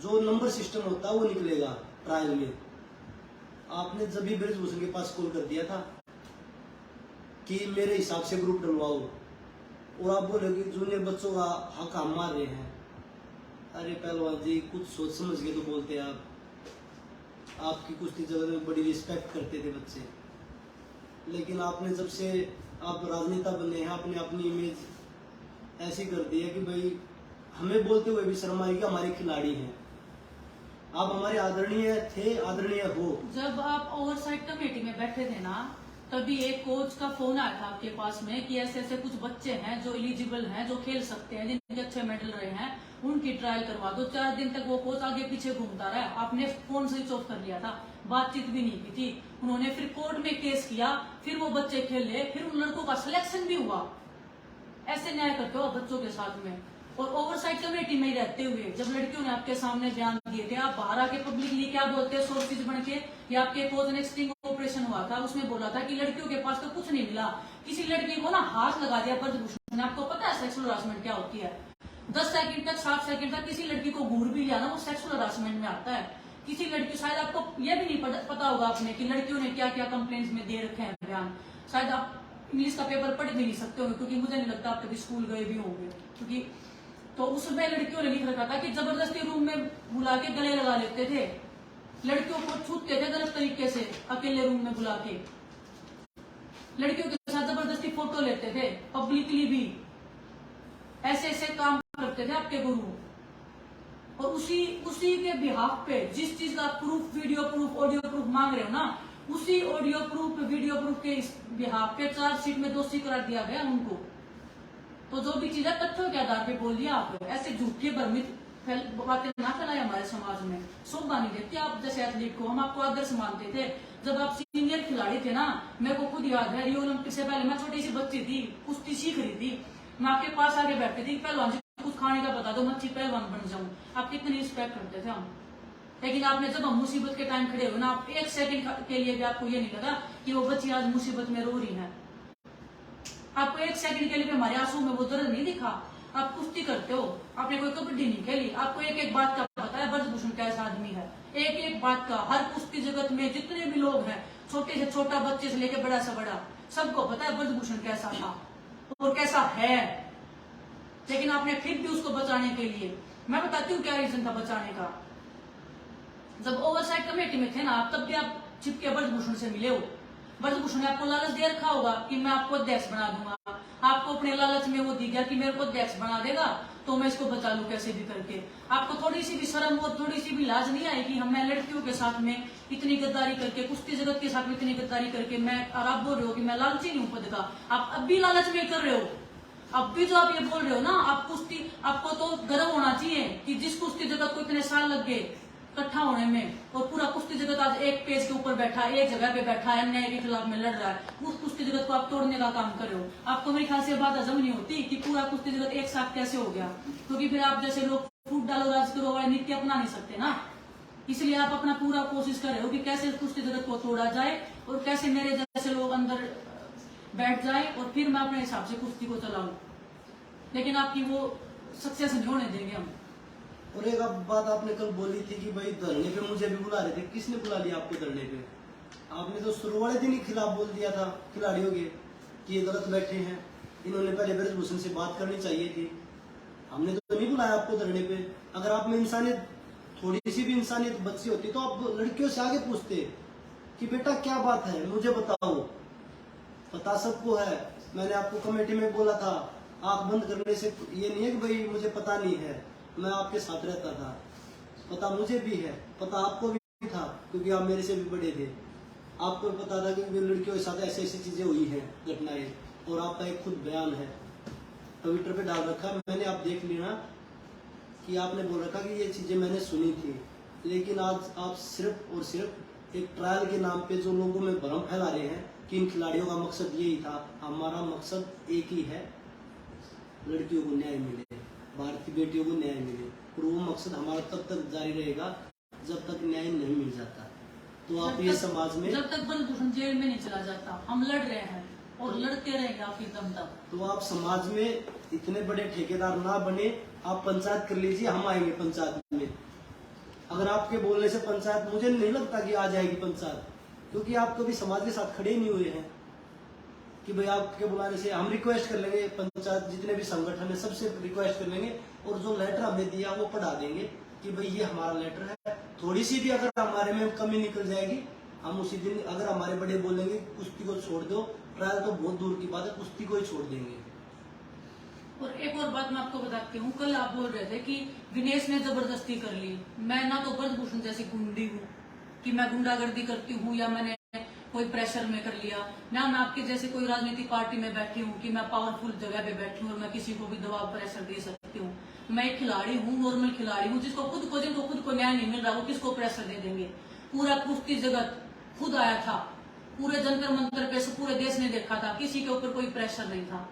जो नंबर सिस्टम होता है वो निकलेगा ट्रायल में। आपने जब भी ब्रजभूषण के पास कॉल कर दिया था कि मेरे हिसाब से ग्रुप डलवाओ, और आप बोले कि जूनियर बच्चों का हक हम मार रहे हैं। अरे पहलवान जी कुछ सोच समझ के तो बोलते आप। आपकी कुश्ती जगत में बड़ी रिस्पेक्ट करते थे बच्चे, लेकिन आपने जब से आप राजनेता बने हैं आपने अपनी इमेज ऐसी कर दी है कि भाई हमें बोलते हुए भी शर्म आई कि हमारे खिलाड़ी हैं। आप हमारे आदरणीय थे, आदरणीय हो। जब आप ओवरसाइट कमेटी में बैठे थे ना, तभी एक कोच का फोन आया था आपके पास में कि ऐसे ऐसे कुछ बच्चे हैं जो एलिजिबल हैं, जो खेल सकते हैं, जिनके अच्छे मेडल रहे हैं, उनकी ट्रायल करवा दो। 4 दिन तक वो कोच आगे पीछे घूमता रहा। आपने फोन स्विच ऑफ कर लिया था, बातचीत भी नहीं की थी। उन्होंने फिर कोर्ट में केस किया, फिर वो बच्चे खेले, फिर उन लड़कों का सिलेक्शन भी हुआ। ऐसे न्याय करते हो बच्चों के साथ में। और ओवरसाइट कमेटी में ही रहते हुए जब लड़कियों ने आपके सामने बयान दिए थे, आप बाहर आके पब्लिकली क्या बोलते हैं सोर्सेज बन के, या आपके पोजन एक स्टिंग ऑपरेशन हुआ था, उसमें बोला था कि लड़कियों के पास तो कुछ नहीं मिला, किसी लड़की को ना हाथ लगा दिया ब्रजभूषण ने। आपको पता है सेक्सुअल हरासमेंट क्या होती है? 10 सेकंड तक 7 सेकंड तक किसी लड़की को घूर भी लिया ना, वो सेक्सुअल हरासमेंट में आता है। किसी लड़की, शायद आपको यह भी नहीं पता होगा आपने कि लड़कियों ने क्या क्या कंप्लेंट्स में दे रखे हैं बयान। शायद आप इंग्लिश का पेपर पढ़ भी नहीं सकते होंगे, क्योंकि मुझे नहीं लगता आप कभी स्कूल गए भी होंगे, क्योंकि तो उसमें लड़कियों ने लिख रखा था कि जबरदस्ती रूम में बुला के गले लगा लेते थे, लड़कियों को छूते थे गलत तरीके से, अकेले रूम में बुला के लड़कियों के साथ जबरदस्ती फोटो लेते थे, पब्लिकली भी ऐसे ऐसे काम करते थे आपके गुरु। और उसी के बिहाफ पे जिस चीज का proof, video proof, audio proof मांग रहे हो ना, उसी ऑडियो प्रूफ, वीडियो प्रूफ के बिहाफ पे चार्जशीट में दोषी करार दिया गया उनको। तो जो भी चीजें तथ्यों के आधार पे बोल दिया आप, ऐसे झूठे भ्रमित बातें ना फैलाए हमारे समाज में, शोभा नहीं देती। आप जैसे एथलीट को हम आपको आदर्श मानते थे, जब आप सीनियर खिलाड़ी थे ना, मेरे को खुद याद है रियो ओलंपिक से पहले मैं छोटी सी बच्ची थी, कुश्ती सीख रही थी, मैं आपके पास आगे बैठती थी, पहलवान जी कुछ खाने का बता दो, मैं अच्छी पहलवान बन जाऊं। आप कितनी रिस्पेक्ट करते थे हम। लेकिन आपने जब हम मुसीबत के टाइम खड़े हुए ना, आप 1 सेकंड के लिए भी आपको ये नहीं लगा कि वो बच्ची आज मुसीबत में रो रही है। आपको 1 सेकंड के लिए भी हमारे आंसू में वो दर्द नहीं दिखा। आप कुश्ती करते हो, आपने कोई कबड्डी नहीं खेली, आपको एक एक बात का पता है ब्रजभूषण कैसा आदमी है, एक एक बात का। हर कुश्ती जगत में जितने भी लोग हैं, छोटे से छोटा बच्चे से लेकर बड़ा से बड़ा, सबको पता है ब्रजभूषण कैसा था और कैसा है। लेकिन आपने फिर भी उसको बचाने के लिए, मैं बताती हूँ क्या रीजन था बचाने का। जब ओवरसाइट कमेटी में थे ना आप, तब भी आप चिपके ब्रजभूषण से मिले हो। ब्रजभूषण ने आपको लालच दे रखा होगा कि मैं आपको अध्यक्ष बना दूंगा, आपको अपने लालच में वो दी गया कि मेरे को अध्यक्ष बना देगा तो मैं इसको बचा लूं कैसे भी करके। आपको थोड़ी सी भी शर्म और थोड़ी सी भी लाज नहीं आई कि मैं लड़कियों के साथ में इतनी गद्दारी करके, कुश्ती जगत के साथ में इतनी गद्दारी करके मैं, और आप बोल रहे हो कि मैं लालची नहीं हूं पद का। आप अब भी लालच में कर रहे हो, अब भी जो आप ये बोल रहे हो ना, आप कुश्ती, आपको तो गर्व होना चाहिए कि जिस कुश्ती जगत को इतने साल लग गए इकट्ठा होने में, और पूरा कुश्ती जगत आज एक पेज के ऊपर बैठा, एक जगह पे बैठा है, अन्याय के खिलाफ में लड़ रहा है, उस कुश्ती जगत को आप तोड़ने का काम कर रहे हो। आपको मेरे ख्याल से बात हजम नहीं होती कि पूरा कुश्ती जगत एक साथ कैसे हो गया, क्योंकि फिर आप जैसे लोग फूट डालो राज करो वाले नीति अपना नहीं सकते ना। इसलिए आप अपना पूरा कोशिश कर रहे हो कि कैसे कुश्ती जगत को तोड़ा जाए और कैसे मेरे जैसे लोग अंदर बैठ जाए और फिर मैं अपने हिसाब से कुश्ती को चलाऊं। लेकिन आपकी वो सक्सेस नहीं होने देंगे हम। और एक बात आपने कल बोली थी कि भाई धरने पे मुझे भी बुला रहे थे, किसने बुला लिया आपको धरने पे? आपने तो शुरू वाले दिन ही खिलाफ बोल दिया था खिलाड़ियों के कि ये गलत बैठे हैं, इन्होंने पहले ब्रजभूषण से बात करनी चाहिए थी। हमने तो नहीं बुलाया आपको धरने पे। अगर आप में इंसानियत, थोड़ी सी भी इंसानियत बची होती तो आप लड़कियों से आगे पूछते कि बेटा क्या बात है, मुझे बताओ। पता सबको है, मैंने आपको कमेटी में बोला था, आंख बंद करने से ये नहीं है कि भाई मुझे पता नहीं है, मैं आपके साथ रहता था, पता मुझे भी है, पता आपको भी था क्योंकि आप मेरे से भी बड़े थे। आपको पता था कि लड़कियों के साथ ऐसी ऐसी चीजें हुई हैं, घटनाएं, और आपका एक खुद बयान है ट्विटर पे डाल रखा है, मैंने आप देख लिया कि आपने बोल रखा कि ये चीजें मैंने सुनी थी। लेकिन आज आप सिर्फ और सिर्फ एक ट्रायल के नाम पे जो लोगों में भ्रम फैला रहे हैं कि इन खिलाड़ियों का मकसद यही था। हमारा मकसद एक ही है, लड़कियों को न्याय मिले, भारतीय बेटियों को न्याय मिले, और वो मकसद हमारा तब तक जारी रहेगा जब तक न्याय नहीं मिल जाता। तो आप ये समाज में, जब तक ब्रजभूषण जेल में नहीं चला जाता, हम लड़ रहे हैं और लड़ते रहेंगे आपकी दम तक। तो आप समाज में इतने बड़े ठेकेदार ना बने, आप पंचायत कर लीजिए, हम आएंगे पंचायत में। अगर आपके बोलने से पंचायत, मुझे नहीं लगता कि आ जाएगी पंचायत, क्योंकि आप कभी समाज के साथ खड़े नहीं हुए हैं कि भाई आपके बुलाने से। हम रिक्वेस्ट कर लेंगे, पंचायत जितने भी संगठन है सबसे रिक्वेस्ट कर लेंगे, और जो लेटर हमने दिया वो पढ़ा देंगे कि भाई ये हमारा लेटर है। थोड़ी सी भी अगर हमारे में कमी निकल जाएगी, हम उसी दिन, अगर हमारे बड़े बोलेंगे कुश्ती को छोड़ दो, ट्रायल तो बहुत दूर की बात है, कुश्ती को ही छोड़ देंगे। और एक और बात मैं आपको बताती हूँ, कल आप बोल रहे थे कि विनेश ने जबरदस्ती कर ली। मैं ना तो ब्रजभूषण जैसी गुंडी हूँ कि मैं गुंडागर्दी करती हूँ या मैंने कोई प्रेशर में कर लिया, ना मैं आपके जैसे कोई राजनीतिक पार्टी में बैठी हूँ कि मैं पावरफुल जगह पे बैठी हूँ और मैं किसी को भी दबाव प्रेशर दे सकती हूँ। मैं एक खिलाड़ी हूँ, नॉर्मल खिलाड़ी हूँ, जिनको खुद को न्याय नहीं मिल रहा, वो किसको प्रेशर दे देंगे। पूरा कुश्ती जगत खुद आया था, पूरे जंतर मंतर पे से पूरे देश ने देखा था, किसी के ऊपर कोई प्रेशर नहीं था,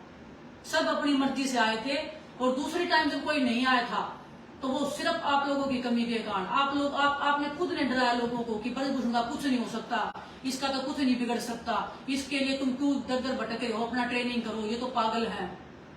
सब अपनी मर्जी से आए थे। और दूसरी टाइम जब कोई नहीं आया था तो वो सिर्फ आप लोगों की कमी के कारण आपने खुद ने डराया लोगों को कि ब्रजभूषण का कुछ नहीं हो सकता, इसका तो कुछ नहीं बिगड़ सकता, इसके लिए तुम क्यों दर दर भटक रहे हो, अपना ट्रेनिंग करो, ये तो पागल है।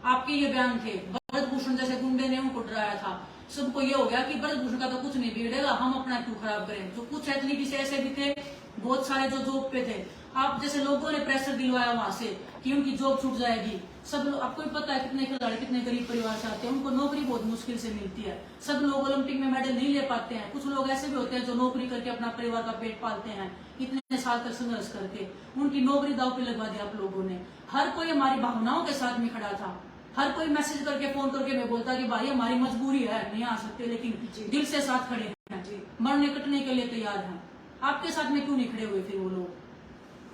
आपके ये बयान थे। ब्रजभूषण जैसे गुंडे ने उनको डराया था। सबको ये हो गया कि ब्रजभूषण का तो कुछ नहीं बिगड़ेगा, हम अपना क्यों खराब करें। जो कुछ एथलीट से ऐसे भी थे, बहुत सारे जो जॉब पे थे, आप जैसे लोगों ने प्रेशर दिलवाया वहां से कि उनकी जॉब छूट जाएगी। सब लोग, आपको भी पता है कितने खिलाड़ी कितने गरीब परिवार से आते हैं, उनको नौकरी बहुत मुश्किल से मिलती है। सब लोग ओलंपिक में मेडल नहीं ले पाते हैं। कुछ लोग ऐसे भी होते हैं जो नौकरी करके अपना परिवार का पेट पालते हैं, इतने साल तक संघर्ष करके। उनकी नौकरी दांव पे लगवा दिया आप लोगों ने। हर कोई हमारी भावनाओं के साथ में खड़ा था। हर कोई मैसेज करके फोन करके मैं बोलता कि भाई हमारी मजबूरी है, नहीं आ सकते, लेकिन दिल से साथ खड़े हैं, मरने कटने के लिए तैयार हैं। आपके साथ में क्यों नहीं खड़े हुए फिर वो लोग?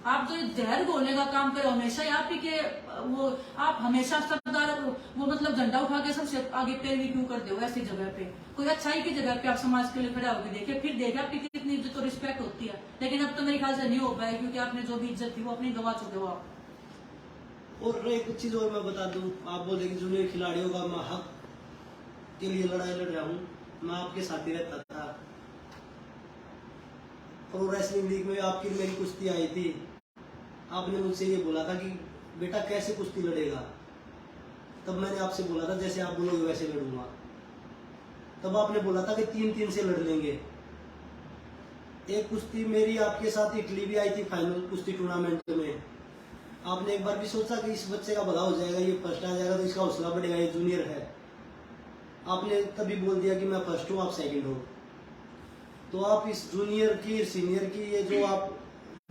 आप जो जहर घोलने का काम करो हमेशा ही आप ही के, वो आप हमेशा सरदार वो मतलब झंडा उठा के सबसे आगे पैरवी क्यों करते हो ऐसी जगह पे? कोई अच्छाई की जगह पे आप समाज के लिए खड़ा होकर देखिए, फिर देखिए आपकी कितनी इज्जत और रिस्पेक्ट होती है। लेकिन अब तो मेरे ख्याल से नहीं हो पाया, क्योंकि आपने जो भी इज्जत थी वो अपनी गवा चुके हो आप। और एक चीज और मैं बता दूं, आप बोले कि जूनियर खिलाड़ियों का मैं हक के लिए लड़ाई लड़ रहा हूँ। मैं आपके साथ ही रहता था। प्रो रेसलिंग लीग में आपकी मेरी कुश्ती आई थी। आपने मुझसे ये बोला था कि बेटा कैसे कुश्ती लड़ेगा? तब मैंने आपसे बोला था जैसे आप बोलोगे वैसे लड़ूंगा। तब आपने बोला था कि 3-3 से लड़ लेंगे। एक कुश्ती मेरी आपके साथ इटली भी आई थी फाइनल कुश्ती टूर्नामेंट में। आपने एक बार भी सोचा कि इस बच्चे का भला हो जाएगा, ये फर्स्ट आ जाएगा तो इसका हौसला बढ़ेगा, ये जूनियर है। आपने तभी बोल दिया कि मैं फर्स्ट हूँ, आप सेकंड हो। तो आप इस जूनियर की सीनियर की ये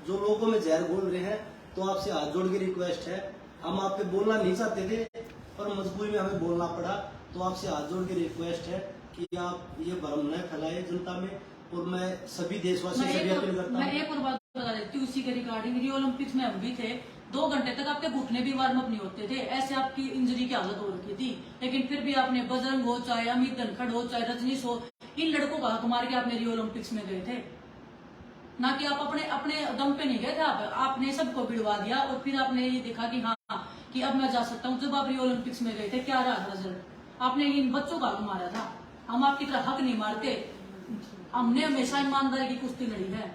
जो लोगों में जहर घोल रहे हैं, तो आपसे हाथ जोड़ के रिक्वेस्ट है। हम आप पे बोलना नहीं चाहते थे पर मजबूरी में हमें बोलना पड़ा। तो आपसे हाथ जोड़ के रिक्वेस्ट है कि आप ये भ्रम न फैलाए जनता में। और मैं सभी देशवासियों से अपील करता हूँ। मैं एक और बात बता देती हूँ उसी के रिगार्डिंग। रियो ओलंपिक्स में हम भी थे, 2 घंटे तक आपके घुटने भी वार्म अप नहीं होते थे, ऐसे आपकी इंजरी की हालत हो रखी थी। लेकिन फिर भी आपने बजरंग हो, चाहे अमित धनखड़ हो, चाहे रजनीश हो, इन लड़कों का हक मार के आपने रियो ओलंपिक्स में गए थे। ना कि आप अपने दम पे नहीं गए थे। आपने सबको भिड़वा दिया और फिर आपने ये देखा कि हाँ कि अब मैं जा सकता हूँ। जब आप रियो ओलंपिक्स में गए थे क्या रहा रिजल्ट? आपने इन बच्चों का हक मारा था। हम आपकी तरह हक नहीं मारते। हमने हमेशा ईमानदारी की कुश्ती लड़ी है।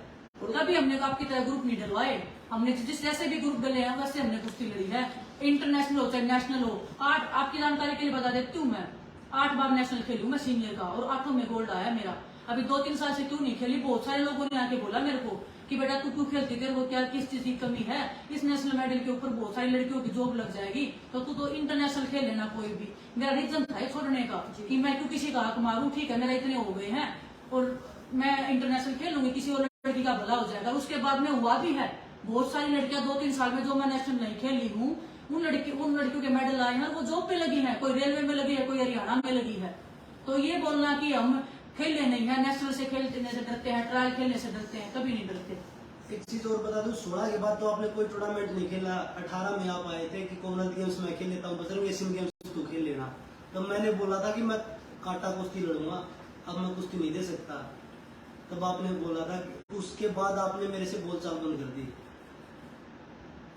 कभी हमने आपकी तरह ग्रुप नहीं डलवाए। हमने जिस जैसे भी ग्रुप डले हैं वैसे हमने कुश्ती लड़ी है। इंटरनेशनल हो चाहे नेशनल हो। 8 आपकी जानकारी के लिए बता देती हूँ, मैं 8 बार नेशनल खेली हूँ मैं सीनियर का, और 8 में गोल्ड आया मेरा। अभी 2-3 साल से क्यों नहीं खेली? बहुत सारे लोगों ने आके बोला मेरे को कि बेटा तू क्यों खेलती, तेरे को क्या किस चीज की कमी है? इस नेशनल मेडल के ऊपर बहुत सारी लड़कियों की जॉब लग जाएगी, तो तू तो इंटरनेशनल खेल लेना कोई भी। मेरा रीजन था छोड़ने का कि मैं क्यों किसी का हक मारूं। ठीक है, मेरा इतने हो गए हैं और मैं इंटरनेशनल खेल लूंगी, किसी और लड़की का भला हो जाएगा। उसके बाद में हुआ भी है। बहुत सारी लड़कियां 2-3 साल में जो मैं नेशनल नहीं खेली हूँ, उन लड़कियों के मेडल आए हैं, वो जॉब पे लगी है। कोई रेलवे में लगी है, कोई हरियाणा में लगी है। तो ये बोलना कि हम खेलने नहीं है, नेशनल से खेलने से डरते हैं, ट्रायल खेलने से डरते हैं, कभी नहीं डरते। एक चीज और बता दूं, 16 के बाद तो आपने कोई टूर्नामेंट नहीं खेला। 18 में आप आए थे कि कॉमनवेल्थ गेम्स में खेल लेता हूँ, बजरंग एशियन गेम्स तो खेल लेना। तब मैंने बोला था कि मैं कांटा कुश्ती लड़ूंगा, अब मैं कुश्ती नहीं दे सकता। तब आपने बोला था कि उसके बाद आपने मेरे से बोलचाल बंद कर दी।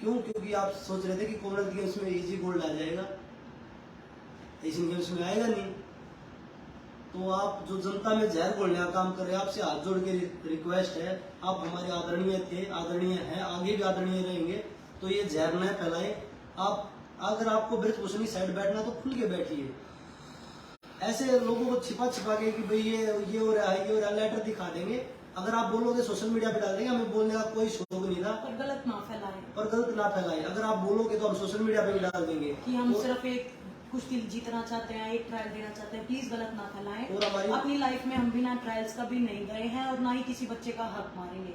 क्यों? क्योंकि आप सोच रहे थे कि कॉमनवेल्थ गेम्स में इजी गोल्ड आ जाएगा, एशियन गेम्स में आएगा नहीं। तो आप जो जनता में जहर घोलने का काम कर रहे हैं, आपसे हाथ जोड़ के रिक्वेस्ट है। आप हमारे आदरणीय थे, आदरणीय हैं, आगे भी आदरणीय रहेंगे। तो ये जहर न फैलाए। आप अगर आपको ब्रजभूषण साइड बैठना तो खुल के बैठिए। ऐसे लोगों को छिपा के कि भाई ये हो रहा है, ये हो रहा है, लेटर दिखा देंगे। अगर आप बोलोगे सोशल मीडिया पे डाल देंगे, हमें बोलने का कोई शौक नहीं था। पर गलत ना फैलाए। अगर आप बोलोगे तो हम सोशल मीडिया पे भी डाल देंगे कि हम सिर्फ एक कुश्ती जीतना चाहते हैं, एक ट्रायल देना चाहते हैं। प्लीज गलत ना फैलाएं। और अपनी लाइफ में हम बिना ट्रायल्स कभी नहीं गए हैं और ना ही किसी बच्चे का हक मारेंगे।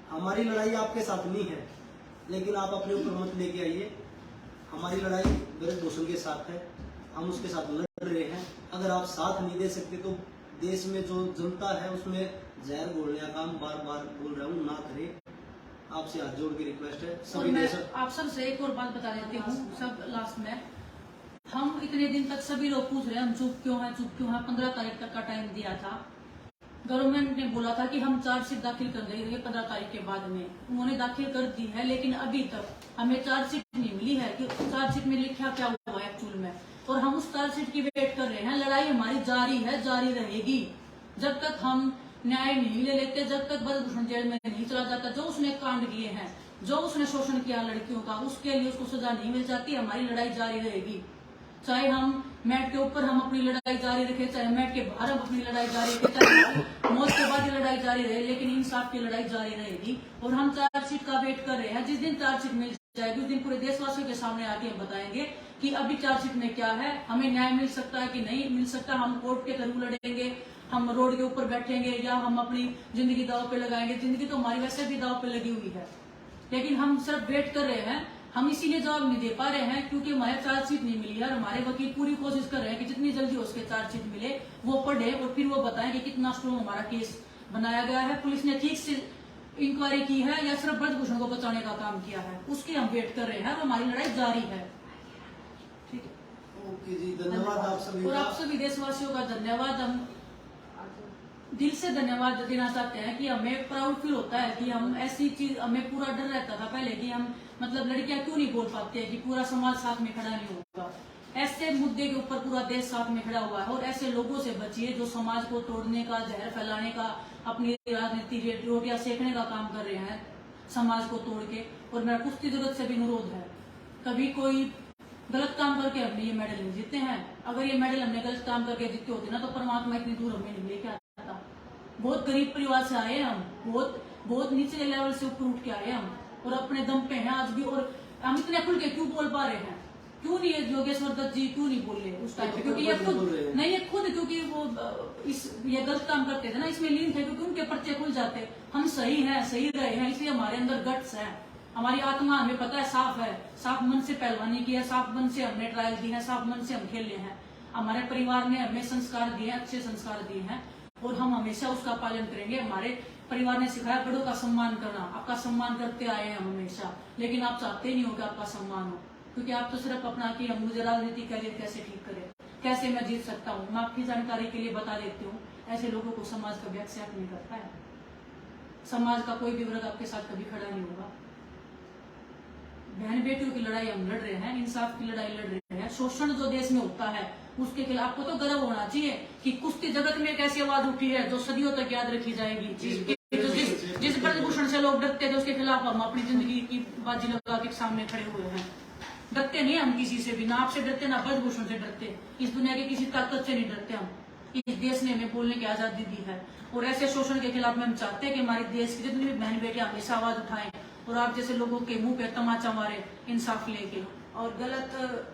हमारी लड़ाई आपके साथ नहीं है, लेकिन आप अपने ऊपर मत लेके आइए। हमारी लड़ाई ब्रजभूषण के साथ है, हम उसके साथ लड़ रहे हैं। अगर आप साथ नहीं दे सकते तो देश में जो जनता है उसमें जहर घोलने का काम बार बार बोल रहा हूँ ना करे। आपसे हाथ जोड़ के रिक्वेस्ट है। और मैं आप सबसे एक और बात बता देती हूँ सब लास्ट में। हम इतने दिन तक सभी लोग पूछ रहे हैं हम चुप क्यों हैं 15 तारीख तक का टाइम दिया था। गवर्नमेंट ने बोला था कि हम चार्जशीट दाखिल कर देंगे 15 तारीख के बाद में। उन्होंने दाखिल कर दी है, लेकिन अभी तक हमें चार्जशीट नहीं मिली है कि चार्जशीट में लिखा क्या हुआ है एक्चुअल में। और हम उस चार्जशीट की वेट कर रहे हैं। लड़ाई हमारी जारी है, जारी रहेगी जब तक हम न्याय नहीं ले लेते, जब तक ब्रजभूषण जेल में नहीं चला जाता। जो उसने कांड किए हैं, जो उसने शोषण किया लड़कियों का, उसके लिए उसको सजा नहीं मिल जाती, हमारी लड़ाई जारी रहेगी। चाहे हम मैट के ऊपर हम अपनी लड़ाई जारी रखें, चाहे मैट के बाहर हम अपनी लड़ाई जारी रखें, चाहे मौत के बाद ये लड़ाई जारी रहे, लेकिन इंसाफ की लड़ाई जारी रहेगी। और हम चार्जशीट का वेट कर रहे हैं। जिस दिन चार्जशीट मिल जाएगी उस दिन पूरे देशवासियों के सामने आके हम बताएंगे कि अभी चार्जशीट में क्या है, हमें न्याय मिल सकता है कि नहीं मिल सकता। हम कोर्ट के थ्रू लड़ेंगे, हम रोड के ऊपर बैठेंगे, या हम अपनी जिंदगी दाव पे लगाएंगे। जिंदगी तो हमारी वैसे भी दाव पे लगी हुई है, लेकिन हम सिर्फ वेट कर रहे हैं। हम इसीलिए जवाब नहीं दे पा रहे हैं क्योंकि हमारे चार्जशीट नहीं मिली है। और हमारे वकील पूरी कोशिश कर रहे हैं कि जितनी जल्दी हो उसके चार्जशीट मिले, वो पढ़े और फिर वो बताएं कि कितना स्ट्रॉन्ग हमारा केस बनाया गया है, पुलिस ने ठीक से इंक्वायरी की है या सिर्फ ब्रजभूषण को बचाने का काम किया है। उसकी हम वेट कर रहे हैं और हमारी लड़ाई जारी है। ठीक है, ओके जी, धन्यवाद आप सभी और का। आप सभी देशवासियों का धन्यवाद। हम दिल से धन्यवाद देना चाहते हैं कि हमें प्राउड फील होता है कि हम ऐसी चीज, हमें पूरा डर रहता था पहले कि हम मतलब लड़कियां क्यों नहीं बोल पाते हैं कि पूरा समाज साथ में खड़ा नहीं होगा। ऐसे मुद्दे के ऊपर पूरा देश साथ में खड़ा हुआ है। और ऐसे लोगों से बचिए जो समाज को तोड़ने का, जहर फैलाने का, अपनी राजनीति रोटियां सेकने का काम कर रहे हैं समाज को तोड़ के। और मेरा कुश्ती जगत से भी अनुरोध है, कभी कोई गलत काम करके हमने ये मेडल नहीं जीते हैं। अगर ये मेडल हमने गलत काम करके जीते होते ना तो परमात्मा इतनी दूर हमें नहीं लेके आता। बहुत गरीब परिवार से आए हम, बहुत नीचे लेवल से ऊपर उठ के आए हम, और अपने दम पे हैं आज भी। और हम इतने खुल के क्यों बोल पा रहे हैं? क्यों नहीं योगेश्वर दत्त जी क्यों नहीं बोल रहे उस टाइम पे? क्योंकि ये खुद नहीं, ये खुद क्योंकि वो ये गलत काम करते थे ना, इसमें लीन थे, क्योंकि उनके पर्चे खुल जाते। हम सही हैं, सही रहे हैं, इसलिए हमारे अंदर गट्स है, हमारी आत्मा हमें पता है साफ है, साफ मन से पहलवानी की है, साफ मन से हमने ट्रायल दी है, साफ मन से हम खेले हैं। हमारे परिवार ने हमें संस्कार दिए हैं, अच्छे संस्कार दिए हैं, और हम हमेशा उसका पालन करेंगे। हमारे परिवार ने सिखाया बड़ों का सम्मान करना, आपका सम्मान करते आए हैं हम हमेशा। लेकिन आप चाहते नहीं हो कि आपका सम्मान हो, क्योंकि आप तो सिर्फ अपना कि हम मुझे राजनीति कैरियर कैसे ठीक करे, कैसे मैं जीत सकता हूँ। मैं आपकी जानकारी के लिए बता देती हूँ, ऐसे लोगों को समाज कभी एक्सेप्ट नहीं करता है। समाज का कोई भी वर्ग आपके साथ कभी खड़ा नहीं होगा। बहन बेटियों की लड़ाई हम लड़ रहे हैं, इंसाफ की लड़ाई लड़ रहे हैं। शोषण जो देश में होता है उसके खिलाफ आपको तो गर्व होना चाहिए कि कुश्ती जगत में एक ऐसी आवाज उठी है जो सदियों तक याद रखी जाएगी। जिस ब्रजभूषण से लोग डरते थे उसके खिलाफ हम अपनी जिंदगी की बाजी लगा के सामने खड़े हुए हैं। डरते नहीं हम किसी से भी, ना आपसे डरते ना ब्रजभूषण से डरते, इस दुनिया के किसी ताकत से नहीं डरते हम। इस देश ने हमें बोलने की आजादी दी है, और ऐसे शोषण के खिलाफ में हम चाहते हैं कि हमारे देश की जितनी भी बहन बेटियां हमेशा आवाज उठाएं और आप जैसे लोगों के मुंह पे तमाचा मारे इंसाफ लेके। और गलत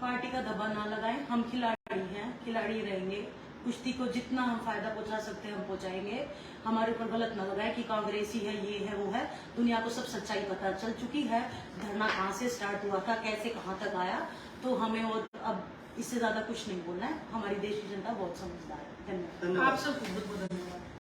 पार्टी का दबा ना लगाएं। हम खिलाड़ी हैं, खिलाड़ी रहेंगे। कुश्ती को जितना हम फायदा पहुंचा सकते हैं हम पहुंचाएंगे। हमारे ऊपर गलत ना लगाए कि कांग्रेसी है, ये है, वो है। दुनिया को सब सच्चाई पता चल चुकी है, धरना कहाँ से स्टार्ट हुआ था, कैसे कहाँ तक आया। तो हमें और अब इससे ज्यादा कुछ नहीं बोलना है। हमारी देश की जनता बहुत समझदार है। धन्यवाद। आप सबको बहुत बहुत धन्यवाद।